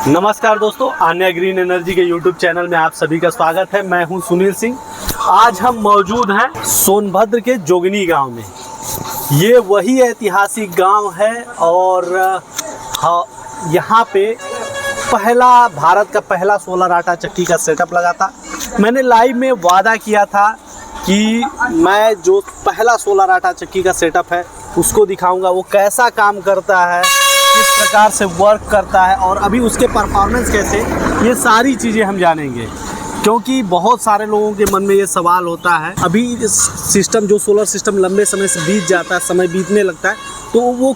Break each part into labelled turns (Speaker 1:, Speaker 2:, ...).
Speaker 1: नमस्कार दोस्तों, Anya green energy के यूट्यूब चैनल में आप सभी का स्वागत है। मैं हूं सुनील सिंह। आज हम मौजूद हैं सोनभद्र के जोगनी गांव में। ये वही ऐतिहासिक गांव है और यहाँ पे भारत का पहला सोलर आटा चक्की का सेटअप लगा था। मैंने लाइव में वादा किया था कि मैं जो पहला सोलर आटा चक्की का सेटअप है उसको दिखाऊंगा, वो कैसा काम करता है, किस प्रकार से वर्क करता है और अभी उसके परफॉर्मेंस कैसे, ये सारी चीज़ें हम जानेंगे। क्योंकि बहुत सारे लोगों के मन में ये सवाल होता है, अभी सिस्टम जो सोलर सिस्टम लंबे समय से बीत जाता है, समय बीतने लगता है तो वो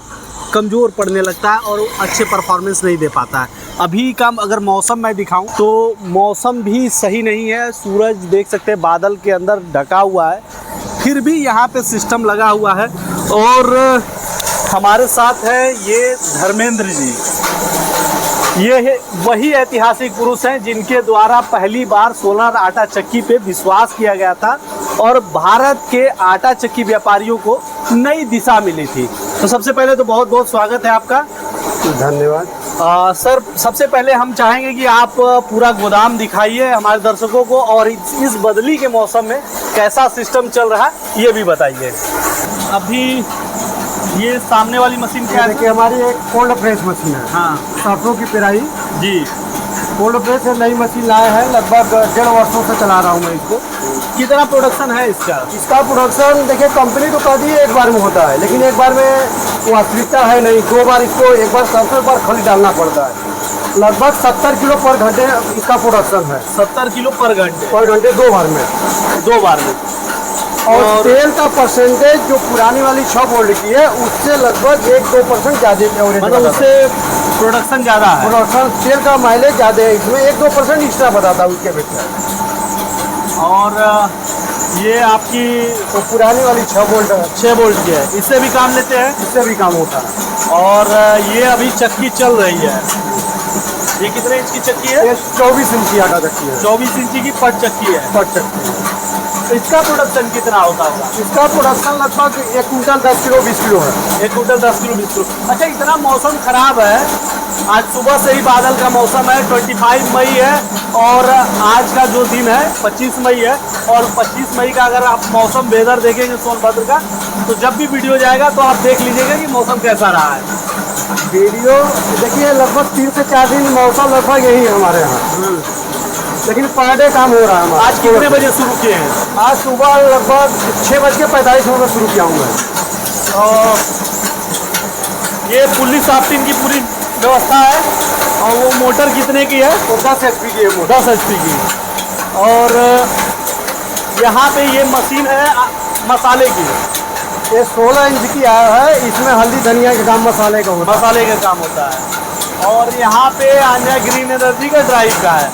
Speaker 1: कमज़ोर पड़ने लगता है और अच्छे परफॉर्मेंस नहीं दे पाता है। अभी का अगर मौसम मैं दिखाऊं तो मौसम भी सही नहीं है। सूरज देख सकते हैं बादल के अंदर ढका हुआ है, फिर भी यहाँ पे सिस्टम लगा हुआ है। और हमारे साथ है ये धर्मेंद्र जी। ये वही ऐतिहासिक पुरुष हैं जिनके द्वारा पहली बार सोलर आटा चक्की पे विश्वास किया गया था और भारत के आटा चक्की व्यापारियों को नई दिशा मिली थी। तो सबसे पहले तो बहुत बहुत स्वागत है आपका।
Speaker 2: धन्यवाद।
Speaker 1: सर, सबसे पहले हम चाहेंगे कि आप पूरा गोदाम दिखाइए हमारे दर्शकों को और इस बदली के मौसम में कैसा सिस्टम चल रहा है ये भी बताइए। अभी ये सामने वाली मशीन क्या है?
Speaker 2: देखिए, हमारी एक कोल्ड प्रेस मशीन है।
Speaker 1: हाँ
Speaker 2: सरसों की पेराई
Speaker 1: जी।
Speaker 2: कोल्ड प्रेस है, नई मशीन लाए हैं। लगभग 1.5 वर्षों से चला रहा हूँ मैं इसको।
Speaker 1: कितना प्रोडक्शन है इसका?
Speaker 2: इसका प्रोडक्शन देखिए, कंपनी तो कहती है एक बार में होता है, लेकिन एक बार में वास्तविकता है नहीं। 2 बार इसको, एक बार सरसों, एक बार खली डालना पड़ता है। लगभग 70 किलो पर घंटे इसका प्रोडक्शन है।
Speaker 1: 70 किलो पर घंटे?
Speaker 2: 2 बार में।
Speaker 1: 2 बार में।
Speaker 2: और तेल का परसेंटेज जो पुरानी वाली 6 वोल्ट की है उससे लगभग 1-2% ज़्यादा एवरेज,
Speaker 1: मतलब उससे प्रोडक्शन ज़्यादा है।
Speaker 2: प्रोडक्शन तेल का माइलेज ज़्यादा है, इसमें 1-2% एक्स्ट्रा बताता है उसके भीतर।
Speaker 1: और ये आपकी
Speaker 2: तो पुरानी वाली 6 वोल्ट है।
Speaker 1: 6 वोल्ट की है। इससे भी काम लेते हैं?
Speaker 2: इससे भी काम होता है।
Speaker 1: और ये अभी चक्की चल रही है। ये कितने इंच की चक्की है?
Speaker 2: ये 24 इंच की आटा चक्की है।
Speaker 1: 24 इंची की पट चक्की है।
Speaker 2: पट चक्की है।
Speaker 1: इसका प्रोडक्शन कितना होता होगा?
Speaker 2: इसका प्रोडक्शन लगभग 1 कुंटल 10 किलो 20 किलो है।
Speaker 1: 1 कुंटल 10 किलो 20 किलो। अच्छा, इतना मौसम खराब है, आज सुबह से ही बादल का मौसम है। 25 मई है और आज का जो दिन है 25 मई है। और 25 मई का अगर आप मौसम वेदर देखेंगे सोनभद्र का, तो जब भी वीडियो जाएगा तो आप देख लीजिएगा कि मौसम कैसा रहा है।
Speaker 2: वीडियो देखिए, लगभग 3 से 4 दिन मौसम लगभग यही है हमारे यहाँ, लेकिन पर डे काम हो रहा है हमारा।
Speaker 1: आज कितने बजे शुरू किए हैं?
Speaker 2: आज सुबह लगभग 6:45 में शुरू किया हूँ मैं।
Speaker 1: और ये पुलिस साफ्टिंग की पूरी व्यवस्था है। और वो मोटर कितने की है?
Speaker 2: तो 10 HP की है मोटर।
Speaker 1: 10 HP की। और यहाँ पे ये मशीन है मसाले की।
Speaker 2: ये 16 इंच की आया है। इसमें हल्दी धनिया का काम मसाले का होता है।
Speaker 1: मसाले का काम होता है। और यहाँ पे आन्या ग्रीन एनर्जी का ड्राइव का है।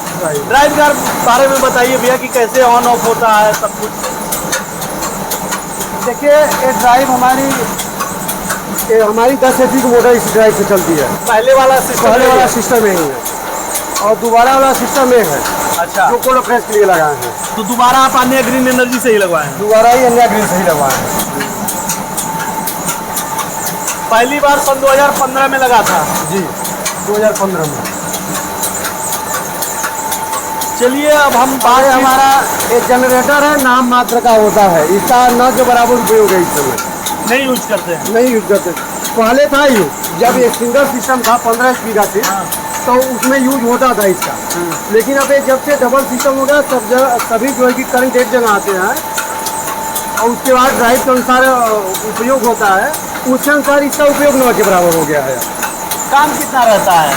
Speaker 1: ड्राइव का बारे में बताइए भैया कि कैसे ऑन ऑफ होता है सब कुछ।
Speaker 2: देखिए, ये ड्राइव हमारी 10 HP की मोटर इस ड्राइव से चलती है।
Speaker 1: पहले वाला
Speaker 2: सिस्टम यही है और दोबारा वाला सिस्टम ये है।
Speaker 1: अच्छा,
Speaker 2: जो कोल्ड प्रेस के लिए लगाए हैं।
Speaker 1: तो दोबारा आप आन्या ग्रीन एनर्जी से ही लगवाए हैं?
Speaker 2: दोबारा ही अन्य ग्रीन से ही लगवाए हैं।
Speaker 1: पहली बार सन 2015 में लगा था
Speaker 2: जी, 2015 में।
Speaker 1: चलिए अब हम बात,
Speaker 2: हमारा एक जनरेटर है, नाम मात्र का होता है। इसका न के बराबर उपयोग है। इस समय
Speaker 1: नहीं यूज करते हैं।
Speaker 2: नहीं यूज करते। पहले था ही, जब एक सिंगल सिस्टम था 15 HP का थी, तो उसमें यूज होता था इसका। लेकिन अब जब से डबल सिस्टम हो गया, सभी जो है कि करंट एक जगह आते हैं और उसके बाद ड्राइव के अनुसार उपयोग होता है। उसके अनुसार इसका उपयोग न के बराबर हो गया है।
Speaker 1: काम कितना रहता है?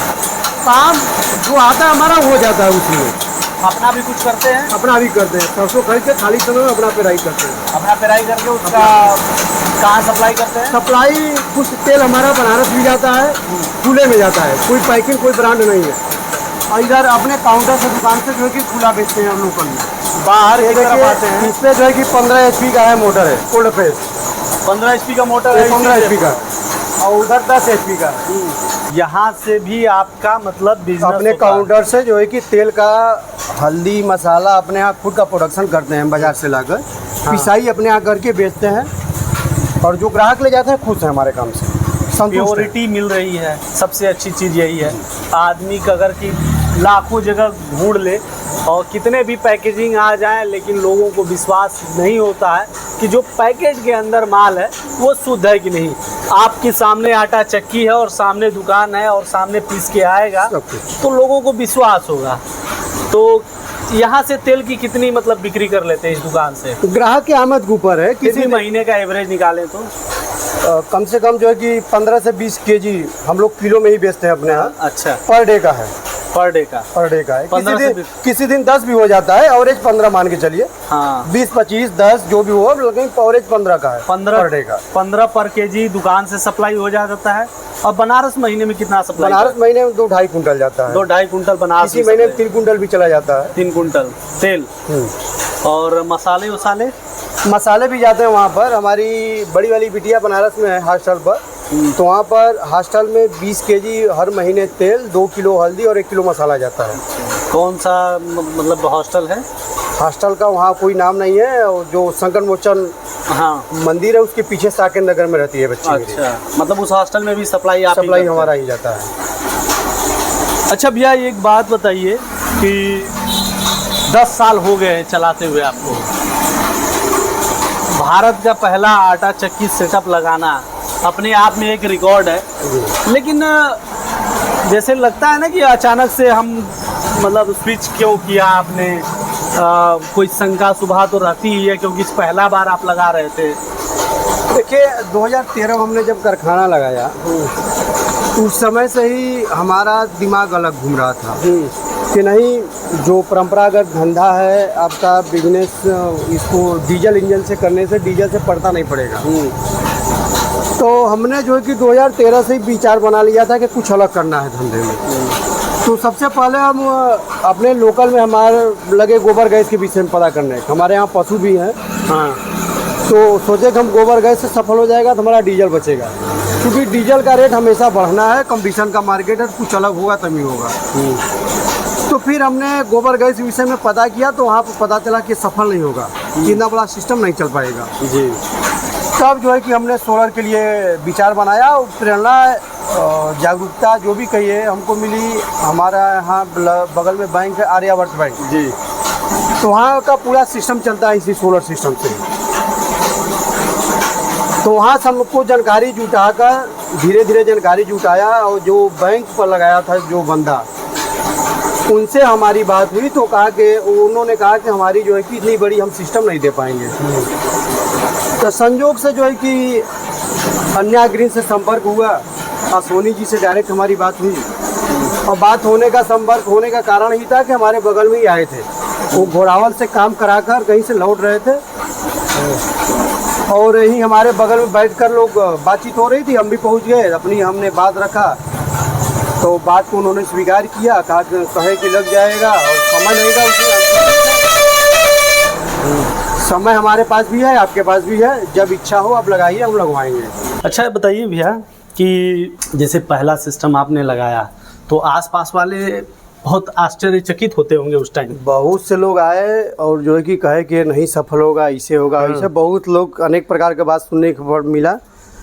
Speaker 2: काम जो आता है हमारा हो जाता है उसमें।
Speaker 1: अपना भी कुछ करते हैं?
Speaker 2: अपना भी करते हैं। सरसों खरीद के खाली समय में अपना पेराई करते हैं।
Speaker 1: अपना पेराई करके उसका कहाँ सप्लाई करते हैं?
Speaker 2: सप्लाई कुछ तेल हमारा बनारस भी जाता है, खुले में जाता है। कोई पैकिंग, कोई ब्रांड नहीं है। और इधर अपने काउंटर से, दुकान से जो है कि खुला बेचते हैं हम लोकल में।
Speaker 1: बाहर एक तरफ आते हैं।
Speaker 2: इस पे जो है कि 15 HP का है मोटर है, कोल्ड प्रेस।
Speaker 1: 15 HP का मोटर है,
Speaker 2: 15 HP का। और उधर 10 HP का।
Speaker 1: यहाँ से भी आपका मतलब बिजनेस
Speaker 2: अपने काउंटर से जो है कि तेल का, हल्दी, मसाला अपने यहाँ खुद का प्रोडक्शन करते हैं बाजार से लाकर। पिसाई अपने यहाँ करके बेचते हैं और जो ग्राहक ले जाते हैं खुश हैं हमारे काम से। है।
Speaker 1: प्योरिटी मिल रही है, सबसे अच्छी चीज़ यही है। आदमी का अगर कि लाखों जगह ढूंढ ले और कितने भी पैकेजिंग आ जाएं, लेकिन लोगों को विश्वास नहीं होता है कि जो पैकेट के अंदर माल है वो शुद्ध है कि नहीं। आपके सामने आटा चक्की है और सामने दुकान है और सामने पीस के आएगा तो लोगों को विश्वास होगा। तो यहाँ से तेल की कितनी मतलब बिक्री कर लेते हैं इस दुकान से?
Speaker 2: ग्राहक की आमद के ऊपर है।
Speaker 1: किसी महीने का एवरेज निकालें तो
Speaker 2: कम से कम जो है कि 15 से 20 केजी हम लोग किलो में ही बेचते हैं अपने यहाँ।
Speaker 1: अच्छा,
Speaker 2: पर डे का है।
Speaker 1: पर डे का है।
Speaker 2: किसी दिन 10 भी हो जाता है, एवरेज 15 मान के चलिए।
Speaker 1: हाँ,
Speaker 2: 20, 25, 10 जो भी हो, लेकिन एवरेज 15 का है।
Speaker 1: 15
Speaker 2: पर डे का
Speaker 1: 15 पर केजी दुकान से सप्लाई हो जाता है। और बनारस महीने में कितना सप्लाई?
Speaker 2: बनारस महीने में 2-2.5 कुंटल जाता है।
Speaker 1: 2-2.5 कुंटल बनारस।
Speaker 2: इसी महीने में 3 कुंटल भी चला जाता है।
Speaker 1: 3 कुंटल तेल। और मसाले वसाले?
Speaker 2: मसाले भी जाते हैं वहाँ पर। हमारी बड़ी वाली बिटिया बनारस में है हॉस्टल पर, तो वहाँ पर हॉस्टल में 20 केजी हर महीने तेल, 2 किलो हल्दी और 1 किलो मसाला जाता है।
Speaker 1: कौन सा मतलब हॉस्टल है?
Speaker 2: हॉस्टल का वहाँ कोई नाम नहीं है, और जो संकर मोचन
Speaker 1: हाँ
Speaker 2: मंदिर है उसके पीछे साकेत नगर में रहती है बच्ची।
Speaker 1: अच्छा, मतलब उस हॉस्टल में भी सप्लाई
Speaker 2: हमारा ही जाता है।
Speaker 1: अच्छा भैया, एक बात बताइए कि 10 साल हो गए हैं चलाते हुए आपको। भारत का पहला आटा चक्की सेटअप लगाना अपने आप में एक रिकॉर्ड है, लेकिन जैसे लगता है ना कि अचानक से हम मतलब स्विच क्यों किया आपने? कोई शंका सुबह तो रहती ही है, क्योंकि पहला बार आप लगा रहे थे।
Speaker 2: देखिए 2013 में हमने जब कारखाना लगाया उस समय से ही हमारा दिमाग अलग घूम रहा था कि नहीं, जो परंपरागत धंधा है आपका बिजनेस, इसको डीजल इंजन से करने से डीजल से पड़ता नहीं पड़ेगा। तो हमने जो है कि 2013 से ही विचार बना लिया था कि कुछ अलग करना है धंधे में। तो सबसे पहले हम अपने लोकल में हमारे लगे गोबर गैस के विषय में पता करने। हमारे यहाँ पशु भी हैं।
Speaker 1: हाँ,
Speaker 2: तो सोचे कि हम गोबर गैस से सफल हो जाएगा तो हमारा डीजल बचेगा, क्योंकि डीजल का रेट हमेशा बढ़ना है। कंपटीशन का मार्केट है, कुछ अलग होगा तभी होगा। तो फिर हमने गोबर गैस विषय में पता किया, तो वहाँ पर पता चला कि सफल नहीं होगा, इतना बड़ा सिस्टम नहीं चल पाएगा
Speaker 1: जी।
Speaker 2: तब जो है कि हमने सोलर के लिए विचार बनाया। और प्रेरणा जागरूकता जो भी कहिए हमको मिली। हमारा यहाँ बगल में बैंक है, आर्यावर्त बैंक
Speaker 1: जी,
Speaker 2: तो वहाँ का पूरा सिस्टम चलता है इसी सोलर सिस्टम से। तो वहाँ से हमको जानकारी जुटाकर धीरे धीरे जानकारी जुटाया, और जो बैंक पर लगाया था जो बंदा, उनसे हमारी बात हुई तो कहा कि उन्होंने कहा कि हमारी जो है कि इतनी बड़ी हम सिस्टम नहीं दे पाएंगे। तो संयोग से जो है कि अन्या ग्रीन से संपर्क हुआ, सोनी जी से डायरेक्ट हमारी बात हुई। और बात होने का संपर्क होने का कारण ही था कि हमारे बगल में ही आए थे, वो घोड़ावल से काम कराकर कहीं से लौट रहे थे, और यहीं हमारे बगल में बैठकर लोग बातचीत हो रही थी। हम भी पहुंच गए, अपनी हमने बात रखा, तो बात को उन्होंने स्वीकार किया। कहे कि लग जाएगा और समय लगेगा उसमें। समय हमारे पास भी है, आपके पास भी है, जब इच्छा हो आप लगाइए, हम लगवाएंगे।
Speaker 1: अच्छा बताइए भैया कि जैसे पहला सिस्टम आपने लगाया तो आसपास वाले बहुत आश्चर्यचकित होते होंगे उस टाइम।
Speaker 2: बहुत से लोग आए और जो है कि कहे कि नहीं सफल होगा, ऐसे होगा ऐसे। बहुत लोग अनेक प्रकार के बात सुनने को मिला।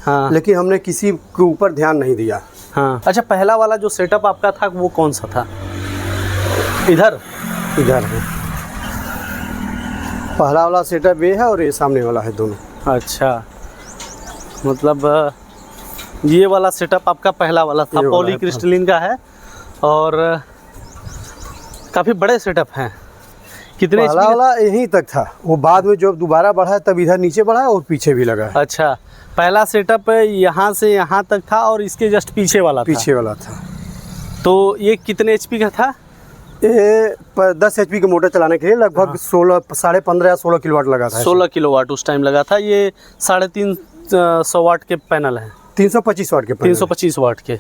Speaker 1: हाँ,
Speaker 2: लेकिन हमने किसी के ऊपर ध्यान नहीं दिया।
Speaker 1: हाँ। अच्छा, पहला वाला जो सेटअप आपका था वो कौन सा था? इधर
Speaker 2: है पहला वाला सेटअप, ये है और ये सामने वाला है, दोनों।
Speaker 1: अच्छा, मतलब ये वाला सेटअप आपका पहला वाला था, पॉली क्रिस्टलिन का है और काफ़ी बड़े सेटअप हैं। कितने?
Speaker 2: पहला वाला यहीं तक था, वो बाद में जब दोबारा बढ़ा तब इधर नीचे बढ़ा और पीछे भी लगा।
Speaker 1: अच्छा, पहला सेटअप यहाँ से यहाँ तक था और इसके जस्ट पीछे वाला
Speaker 2: था।
Speaker 1: तो ये कितने HP का था?
Speaker 2: ये 10 HP के मोटर चलाने के लिए लगभग 15.5 या 16 किलोवाट लगा था।
Speaker 1: 16 किलोवाट उस टाइम लगा था। ये 350 वाट के पैनल हैं।
Speaker 2: 325 वाट के पैनल।
Speaker 1: 325 वाट के।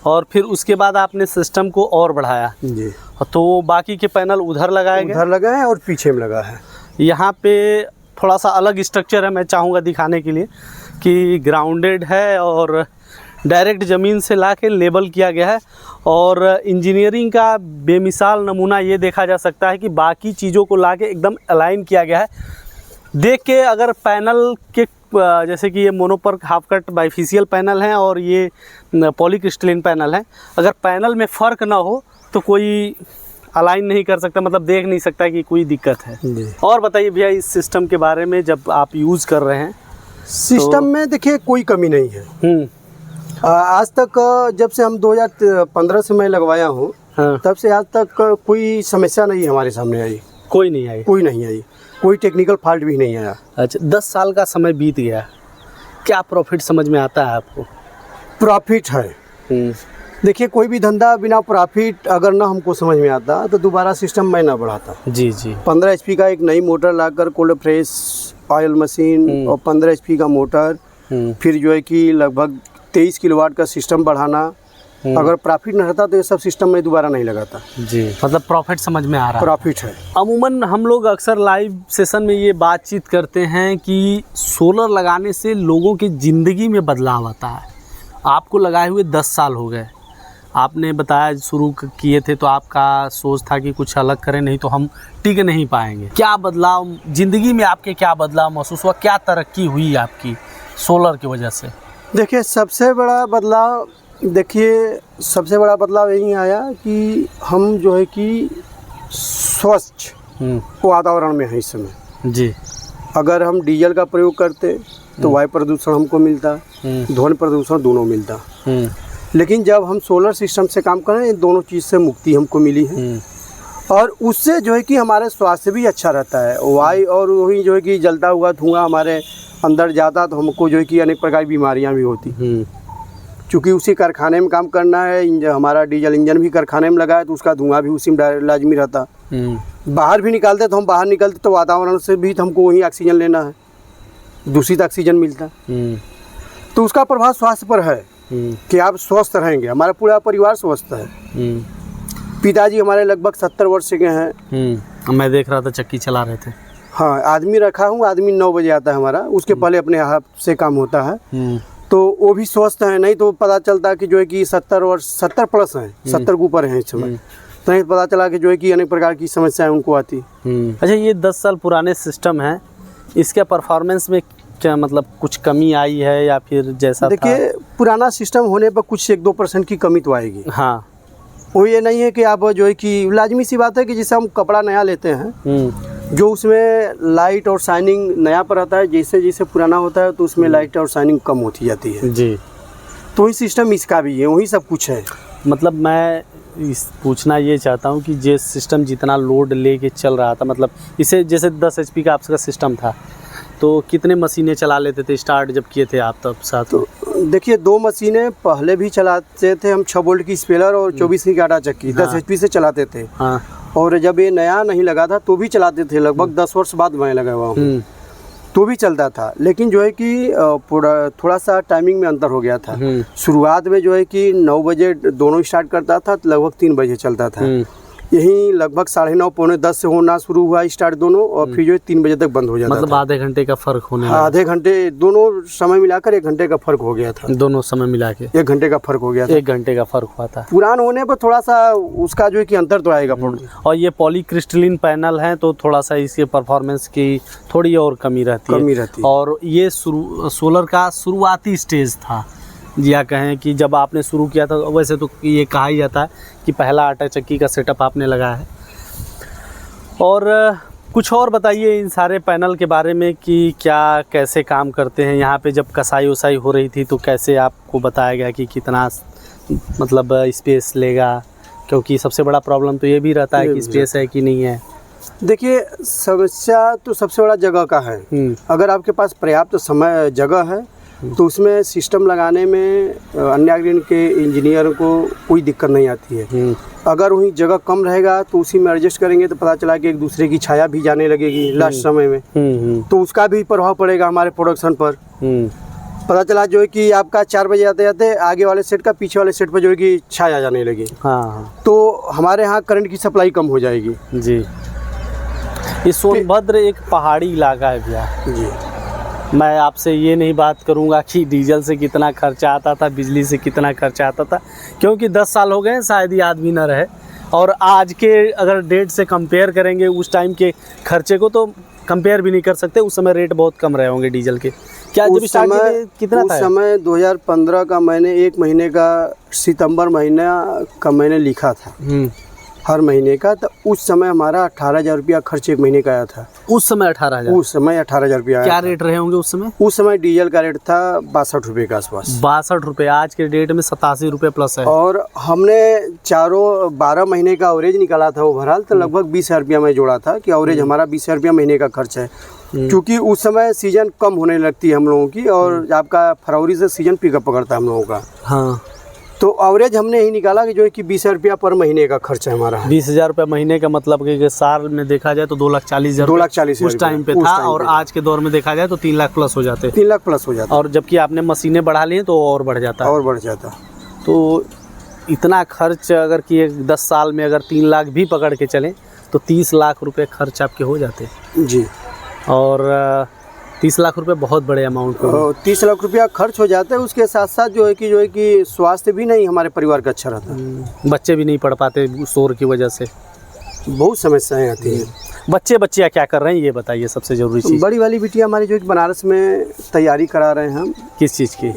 Speaker 1: और फिर उसके बाद आपने सिस्टम को और बढ़ाया
Speaker 2: जी,
Speaker 1: तो बाकी के पैनल उधर लगाए गए?
Speaker 2: उधर लगा है और पीछे में लगा है।
Speaker 1: यहाँ पे थोड़ा सा अलग स्ट्रक्चर है, मैं चाहूँगा दिखाने के लिए कि ग्राउंडेड है और डायरेक्ट ज़मीन से ला के लेबल किया गया है। और इंजीनियरिंग का बेमिसाल नमूना ये देखा जा सकता है कि बाकी चीज़ों को ला के एकदम अलाइन किया गया है। देख के अगर पैनल के जैसे कि ये mono PERC half cut bifacial panel है और ये पॉलीक्रिस्टलिन पैनल है। अगर पैनल में फ़र्क ना हो तो कोई अलाइन नहीं कर सकता, मतलब देख नहीं सकता कि कोई दिक्कत है। और बताइए भैया इस सिस्टम के बारे में, जब आप यूज़ कर रहे हैं
Speaker 2: सिस्टम में देखिए कोई कमी नहीं है। आज तक जब से हम 2015 से मैं लगवाया हूँ,
Speaker 1: हाँ।
Speaker 2: तब से आज तक कोई समस्या नहीं हमारे सामने आई।
Speaker 1: कोई नहीं आई?
Speaker 2: कोई नहीं आई, कोई टेक्निकल फॉल्ट भी नहीं आया।
Speaker 1: अच्छा, 10 साल का समय बीत गया, क्या प्रॉफिट समझ में आता है आपको?
Speaker 2: प्रॉफिट है। देखिए कोई भी धंधा बिना प्रॉफिट अगर ना हमको समझ में आता तो दोबारा सिस्टम मैं ना बढ़ाता।
Speaker 1: जी जी।
Speaker 2: 15 HP का एक नई मोटर लाकर कोल्ड प्रेस ऑयल मशीन और 15 HP का मोटर, फिर जो है कि लगभग 23 किलोवाट का सिस्टम बढ़ाना, अगर प्रॉफिट न रहता तो ये सब सिस्टम में दोबारा नहीं लगाता।
Speaker 1: जी, मतलब प्रॉफिट समझ में आ रहा है।
Speaker 2: प्रॉफिट है।
Speaker 1: अमूमन हम लोग अक्सर लाइव सेशन में ये बातचीत करते हैं कि सोलर लगाने से लोगों की ज़िंदगी में बदलाव आता है। आपको लगाए हुए 10 साल हो गए, आपने बताया शुरू किए थे तो आपका सोच था कि कुछ अलग करें, नहीं तो हम टिक नहीं पाएंगे। क्या बदलाव ज़िंदगी में आपके, क्या बदलाव महसूस हुआ, क्या तरक्की हुई आपकी सोलर की वजह से?
Speaker 2: देखिए सबसे बड़ा बदलाव यही आया कि हम जो है कि स्वच्छ वातावरण में है इस समय। जी। अगर हम डीजल का प्रयोग करते तो वायु प्रदूषण हमको मिलता, ध्वनि प्रदूषण दोनों मिलता। लेकिन जब हम सोलर सिस्टम से काम कर रहे हैं, इन दोनों चीज़ से मुक्ति हमको मिली है और उससे जो है कि हमारे स्वास्थ्य भी अच्छा रहता है। वायु और वही जो है कि जलता हुआ धुआं हमारे अंदर जाता तो हमको जो है कि अनेक प्रकार की बीमारियां भी होती। चूँकि उसी कारखाने में काम करना है, हमारा डीजल इंजन भी कारखाने में लगा है तो उसका धुआं भी उसी में लाजमी रहता। बाहर भी निकालते तो हम बाहर निकलते तो वातावरण से भी तो हमको वही ऑक्सीजन लेना है, दूषित ऑक्सीजन मिलता। तो उसका प्रभाव स्वास्थ्य पर है कि आप स्वस्थ रहेंगे। हमारा पूरा परिवार स्वस्थ है। पिताजी हमारे लगभग 70 वर्ष के हैं।
Speaker 1: मैं देख रहा था चक्की चला रहे थे।
Speaker 2: हाँ, आदमी रखा हूँ, आदमी 9 बजे आता है हमारा, उसके पहले अपने हाथ से काम होता है। तो वो भी स्वस्थ हैं, नहीं तो पता चलता कि जो है कि 70 प्लस हैं, 70 के ऊपर हैं इस समय, तो नहीं पता चला कि जो है कि अनेक प्रकार की समस्याएं उनको आती।
Speaker 1: अच्छा, ये 10 साल पुराने सिस्टम है, इसके परफॉर्मेंस में क्या मतलब कुछ कमी आई है या फिर जैसा?
Speaker 2: देखिए पुराना सिस्टम होने पर कुछ 1-2% की कमी तो आएगी।
Speaker 1: हाँ,
Speaker 2: वो ये नहीं है कि आप जो है कि लाजमी सी बात है कि जैसे हम कपड़ा नया लेते हैं, जो उसमें लाइट और शाइनिंग नया पर आता है, जैसे जैसे पुराना होता है तो उसमें लाइट और शाइनिंग कम होती जाती है। जी। तो वही सिस्टम इसका भी है, वही सब कुछ है।
Speaker 1: मतलब मैं पूछना ये चाहता हूँ कि ये सिस्टम जितना लोड लेके चल रहा था, मतलब इसे जैसे 10 HP का आपका सिस्टम था तो कितने मशीनें चला लेते थे स्टार्ट जब किए थे आप तब साथ?
Speaker 2: तो देखिए 2 मशीनें पहले भी चलाते थे हम, 6 वोल्ट की स्पेलर और 24 की आटा चक्की। हाँ। 10 HP से चलाते थे। हाँ। और जब ये नया नहीं लगा था तो भी चलाते थे, लगभग 10 वर्ष बाद मैं लगा हुआ हूँ तो भी चलता था। लेकिन जो है कि थोड़ा सा टाइमिंग में अंतर हो गया था। शुरुआत में जो है कि 9 बजे दोनों स्टार्ट करता था, लगभग 3 बजे चलता था। यही लगभग 9:30 पौने 10 से होना शुरू हुआ स्टार्ट दोनों, और फिर जो है 3 बजे तक बंद हो जाता।
Speaker 1: मतलब आधे घंटे का फर्क होने लगा।
Speaker 2: आधे घंटे, दोनों समय मिलाकर 1 घंटे का फर्क हो गया था।
Speaker 1: दोनों समय मिला के
Speaker 2: 1 घंटे का फर्क हो गया था।
Speaker 1: 1 घंटे का फर्क हुआ था।
Speaker 2: पुरान होने पर थोड़ा सा उसका जो है कि अंतर तो आएगा।
Speaker 1: और ये पॉलीक्रिस्टलिन पैनल है तो थोड़ा सा इसके परफॉर्मेंस की थोड़ी और कमी रहती है। और ये सोलर का शुरुआती स्टेज था, या कहें कि जब आपने शुरू किया था, वैसे तो ये कहा ही जाता है कि पहला आटा चक्की का सेटअप आपने लगाया है। और कुछ और बताइए इन सारे पैनल के बारे में कि क्या कैसे काम करते हैं। यहाँ पे जब कसाई वसाई हो रही थी तो कैसे आपको बताया गया कि कितना मतलब स्पेस लेगा, क्योंकि सबसे बड़ा प्रॉब्लम तो ये भी रहता है कि स्पेस है कि नहीं है।
Speaker 2: देखिए समस्या तो सबसे बड़ा जगह का है। अगर आपके पास पर्याप्त समय जगह है तो उसमें सिस्टम लगाने में अन्य अग्रणी के इंजीनियर को कोई दिक्कत नहीं आती है। अगर वहीं जगह कम रहेगा तो उसी में एडजस्ट करेंगे तो पता चला कि एक दूसरे की छाया भी जाने लगेगी लास्ट समय में, तो उसका भी प्रभाव पड़ेगा हमारे प्रोडक्शन पर। पता चला जो है कि आपका 4 बजे आते आते आगे वाले सेट का पीछे वाले सेट पर जो है कि छाया जाने लगे। हाँ। तो हमारे यहाँ करंट की सप्लाई कम हो जाएगी। जी।
Speaker 1: ये सोनभद्र एक पहाड़ी इलाका है भैया जी। मैं आपसे ये नहीं बात करूंगा कि डीजल से कितना खर्चा आता था, बिजली से कितना खर्चा आता था, क्योंकि 10 साल हो गए शायद ये आदमी न रहे। और आज के अगर डेट से कंपेयर करेंगे उस टाइम के खर्चे को, तो कंपेयर भी नहीं कर सकते। उस समय रेट बहुत कम रहे होंगे डीजल के। क्या जब स्टार्ट किए कितना था?
Speaker 2: उस समय 2015 का मैंने 1 महीने का सितंबर महीना का मैंने लिखा था हर महीने का, तो उस समय हमारा 18,000 रुपया खर्च 1 महीने का आया था।
Speaker 1: उस समय 18,000?
Speaker 2: उस समय 18,000 रुपया।
Speaker 1: क्या रेट रहे होंगे उस समय?
Speaker 2: उस समय डीजल का रेट था 62 रुपये के आसपास।
Speaker 1: 62 रुपये। आज के डेट में 87 रुपये प्लस है।
Speaker 2: और हमने चारों 12 महीने का एवरेज निकाला था ओवरऑल, तो लगभग 20,000 रुपया मैं जोड़ा था कि एवरेज हमारा 20,000 रुपया महीने का खर्च है। क्योंकि उस समय सीजन कम होने लगती है हम लोगों की, और आपका फरवरी से सीजन पिकअप पकड़ता है हम लोगों का।
Speaker 1: हाँ,
Speaker 2: तो एवरेज हमने ही निकाला कि जो है कि 20,000 रुपया पर महीने का खर्च है हमारा।
Speaker 1: 20,000 रुपये महीने का मतलब कि साल में देखा जाए तो 2,40,000
Speaker 2: 2,40,000
Speaker 1: उस टाइम पे था, और आज के दौर में देखा जाए तो 3 लाख प्लस हो जाते।
Speaker 2: 3 लाख प्लस हो जाता।
Speaker 1: और जबकि आपने मशीनें बढ़ा ली हैं तो और बढ़ जाता।
Speaker 2: और बढ़ जाता।
Speaker 1: तो इतना खर्च अगर कि 10 साल में अगर 3 लाख भी पकड़ के चलें तो 30 लाख रुपए खर्च आपके हो जाते
Speaker 2: जी।
Speaker 1: और 30 लाख रुपए बहुत बड़े अमाउंट को।
Speaker 2: 30 लाख रुपया खर्च हो जाता है। उसके साथ साथ जो है कि स्वास्थ्य भी नहीं हमारे परिवार का अच्छा रहता।
Speaker 1: बच्चे भी नहीं पढ़ पाते शोर की वजह से,
Speaker 2: बहुत समस्याएं आती हैं।
Speaker 1: बच्चियाँ क्या कर रहे हैं ये बताइए, सबसे जरूरी चीज़।
Speaker 2: बड़ी वाली बिटिया हमारी जो है बनारस में तैयारी करा रहे हैं हम।
Speaker 1: किस चीज़ की?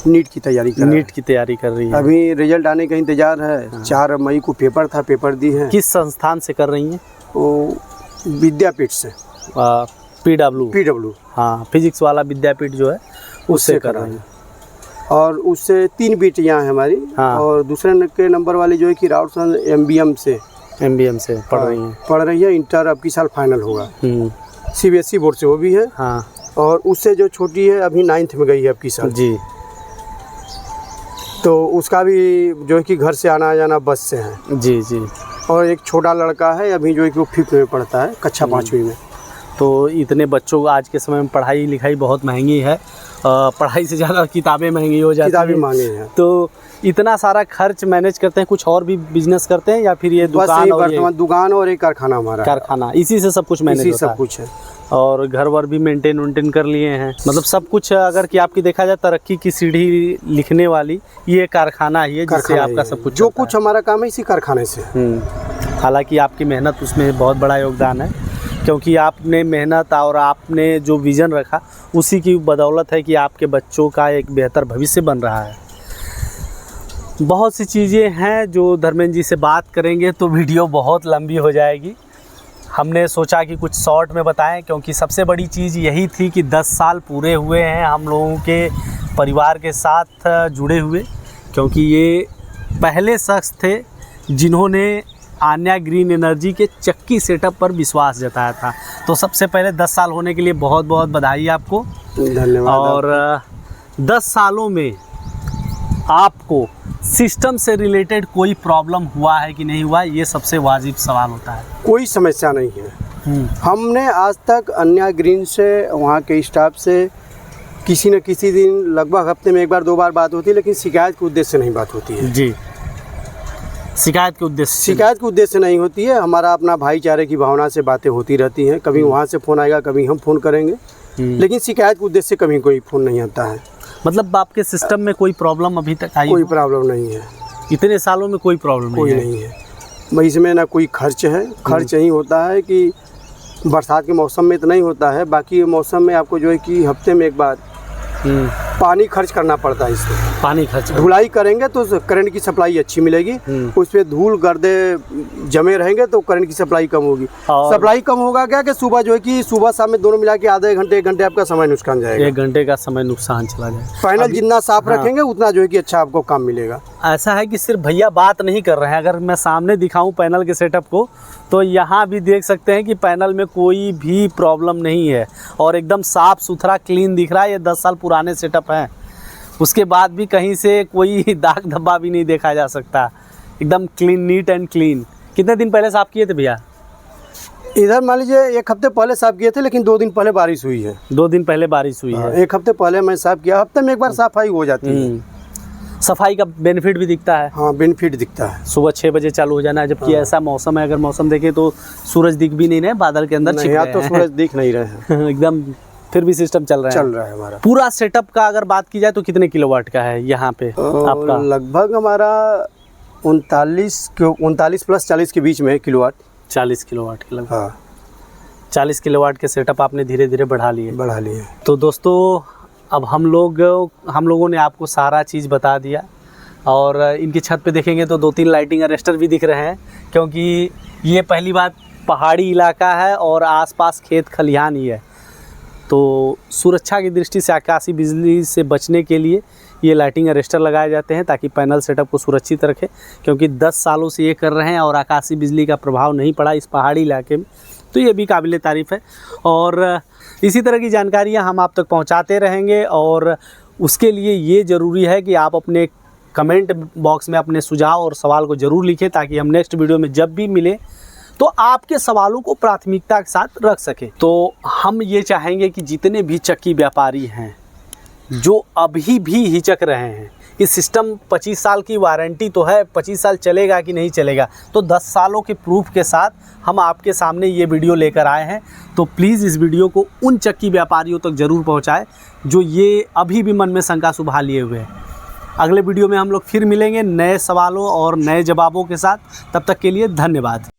Speaker 2: नीट की तैयारी कर रहे हैं।
Speaker 1: नीट की तैयारी कर रही है।
Speaker 2: अभी रिजल्ट आने का इंतजार है। 4 मई को पेपर था, पेपर दी है।
Speaker 1: किस संस्थान से कर रही हैं?
Speaker 2: वो विद्यापीठ से।
Speaker 1: PW। हाँ, फिजिक्स वाला विद्यापीठ जो है उससे कर रही हैं।
Speaker 2: और उससे 3 बेटियां हैं हमारी।
Speaker 1: हाँ।
Speaker 2: और दूसरे के नंबर वाली जो है कि राउरसन MBM से
Speaker 1: पढ़ रही हैं।
Speaker 2: पढ़ रही है। इंटर अब की साल फाइनल होगा। CBSE बोर्ड से वो भी है।
Speaker 1: हाँ।
Speaker 2: और उससे जो छोटी है अभी 9th में गई है अब की साल
Speaker 1: जी।
Speaker 2: तो उसका भी जो है कि घर से आना जाना बस से है।
Speaker 1: जी जी।
Speaker 2: और एक छोटा लड़का है अभी जो है कि वो 5th में पढ़ता है, कक्षा 5वीं में।
Speaker 1: तो इतने बच्चों को आज के समय में पढ़ाई लिखाई बहुत महंगी है। पढ़ाई से ज़्यादा किताबें महंगी हो जाती हैं।
Speaker 2: किताबें महंगी हैं।
Speaker 1: तो इतना सारा खर्च मैनेज करते हैं। कुछ और भी बिजनेस करते हैं या फिर ये दुकान?
Speaker 2: वर्तमान दुकान और एक कारखाना हमारा।
Speaker 1: कारखाना, इसी से सब कुछ मैनेज होता है।
Speaker 2: सब कुछ है।
Speaker 1: और घर वर भी मेंटेन कर लिए हैं, मतलब सब कुछ। अगर कि आपकी देखा जाए तरक्की की सीढ़ी लिखने वाली ये कारखाना ही है जिससे आपका सब कुछ
Speaker 2: जो कुछ हमारा काम है इसी कारखाने से।
Speaker 1: हालांकि आपकी मेहनत उसमें बहुत बड़ा योगदान है, क्योंकि आपने मेहनत और आपने जो विज़न रखा उसी की बदौलत है कि आपके बच्चों का एक बेहतर भविष्य बन रहा है। बहुत सी चीज़ें हैं जो धर्मेंद्र जी से बात करेंगे तो वीडियो बहुत लंबी हो जाएगी। हमने सोचा कि कुछ शॉर्ट में बताएं, क्योंकि सबसे बड़ी चीज़ यही थी कि 10 साल पूरे हुए हैं हम लोगों के परिवार के साथ जुड़े हुए, क्योंकि ये पहले शख्स थे जिन्होंने आन्या ग्रीन एनर्जी के चक्की सेटअप पर विश्वास जताया था। तो सबसे पहले 10 साल होने के लिए बहुत बहुत बधाई आपको।
Speaker 2: धन्यवाद।
Speaker 1: और 10 सालों में आपको सिस्टम से रिलेटेड कोई प्रॉब्लम हुआ है कि नहीं हुआ, ये सबसे वाजिब सवाल होता है।
Speaker 2: कोई समस्या नहीं है। हमने आज तक आन्या ग्रीन से, वहाँ के स्टाफ से किसी न किसी दिन, लगभग हफ्ते में 1 बार 2 बार बात होती है, लेकिन शिकायत के उद्देश्य से नहीं बात होती है।
Speaker 1: जी, शिकायत के उद्देश्य से नहीं होती है। हमारा अपना भाईचारे की भावना से बातें होती रहती हैं। कभी वहाँ से फ़ोन आएगा, कभी हम फ़ोन करेंगे, लेकिन शिकायत के उद्देश्य से कभी कोई फ़ोन नहीं आता है। मतलब आपके सिस्टम में कोई प्रॉब्लम अभी तक आई?
Speaker 2: कोई प्रॉब्लम नहीं है।
Speaker 1: इतने सालों में कोई प्रॉब्लम
Speaker 2: नहीं है। इसमें ना कोई खर्च है। खर्च यही होता है कि बरसात के मौसम में तो नहीं होता है, बाकी मौसम में आपको जो है कि हफ्ते में 1 बार पानी खर्च करना पड़ता है। इसमें
Speaker 1: पानी खर्च,
Speaker 2: धुलाई करेंगे तो करंट की सप्लाई अच्छी मिलेगी। उस पर धूल गर्दे जमे रहेंगे तो करंट की सप्लाई कम होगी। सप्लाई कम होगा क्या कि सुबह जो है कि सुबह शाम में दोनों मिला के आधे 1 घंटे आपका समय नुकसान जाएगा।
Speaker 1: 1 घंटे का समय नुकसान चला जाएगा।
Speaker 2: पैनल जितना साफ रखेंगे उतना जो है कि अच्छा आपको काम मिलेगा।
Speaker 1: ऐसा है कि सिर्फ भैया बात नहीं कर रहे हैं। अगर मैं सामने दिखाऊं पैनल के सेटअप को तो यहाँ भी देख सकते हैं कि पैनल में कोई भी प्रॉब्लम नहीं है और एकदम साफ़ सुथरा क्लीन दिख रहा है। ये 10 साल पुराने सेटअप हैं, उसके बाद भी कहीं से कोई दाग धब्बा भी नहीं देखा जा सकता। एकदम क्लीन, नीट एंड क्लीन। कितने दिन पहले साफ़ किए थे भैया?
Speaker 2: इधर मान लीजिए 1 हफ्ते पहले साफ़ किए थे, लेकिन 2 दिन पहले बारिश हुई है।
Speaker 1: 2 दिन पहले बारिश हुई है।
Speaker 2: 1 हफ्ते पहले मैं साफ़ किया। हफ्ते में 1 बार सफाई हो जाती है।
Speaker 1: सफाई का बेनिफिट भी दिखता है।
Speaker 2: हाँ, बेनिफिट दिखता है।
Speaker 1: सुबह 6 बजे चालू हो जाना है, जबकि ऐसा मौसम है, अगर मौसम देखें तो सूरज दिख भी नहीं रहे, बादल के अंदर छिप रहे हैं।
Speaker 2: तो सूरज दिख नहीं रहे हैं।
Speaker 1: एकदम, फिर भी सिस्टम चल रहा है
Speaker 2: हमारा।
Speaker 1: पूरा सेटअप का अगर बात की जाए तो कितने किलोवाट का है यहाँ पे आपका?
Speaker 2: लगभग हमारा 39 प्लस 40 के बीच में है किलोवाट।
Speaker 1: 40 किलोवाट के लगभग।
Speaker 2: हाँ
Speaker 1: 40 किलोवाट के सेटअप आपने धीरे धीरे बढ़ा लिए।
Speaker 2: तो
Speaker 1: दोस्तों अब हम लोगों ने आपको सारा चीज़ बता दिया, और इनकी छत पे देखेंगे तो 2-3 लाइटिंग अरेस्टर भी दिख रहे हैं, क्योंकि ये पहली बात पहाड़ी इलाका है और आसपास खेत खलिहान ही है। तो सुरक्षा की दृष्टि से आकाशीय बिजली से बचने के लिए ये लाइटिंग अरेस्टर लगाए जाते हैं, ताकि पैनल सेटअप को सुरक्षित रखे, क्योंकि 10 सालों से ये कर रहे हैं और आकाशीय बिजली का प्रभाव नहीं पड़ा इस पहाड़ी इलाके में। तो ये भी काबिल तारीफ़ है, और इसी तरह की जानकारियाँ हम आप तक पहुँचाते रहेंगे। और उसके लिए ये ज़रूरी है कि आप अपने कमेंट बॉक्स में अपने सुझाव और सवाल को ज़रूर लिखें, ताकि हम नेक्स्ट वीडियो में जब भी मिले तो आपके सवालों को प्राथमिकता के साथ रख सकें। तो हम ये चाहेंगे कि जितने भी चक्की व्यापारी हैं जो अभी भी हिचक रहे हैं, इस सिस्टम 25 साल की वारंटी तो है, 25 साल चलेगा कि नहीं चलेगा, तो 10 सालों के प्रूफ के साथ हम आपके सामने ये वीडियो लेकर आए हैं। तो प्लीज़ इस वीडियो को उन चक्की व्यापारियों तक ज़रूर पहुँचाएँ जो ये अभी भी मन में शंका सुभा लिए हुए हैं। अगले वीडियो में हम लोग फिर मिलेंगे नए सवालों और नए जवाबों के साथ। तब तक के लिए धन्यवाद।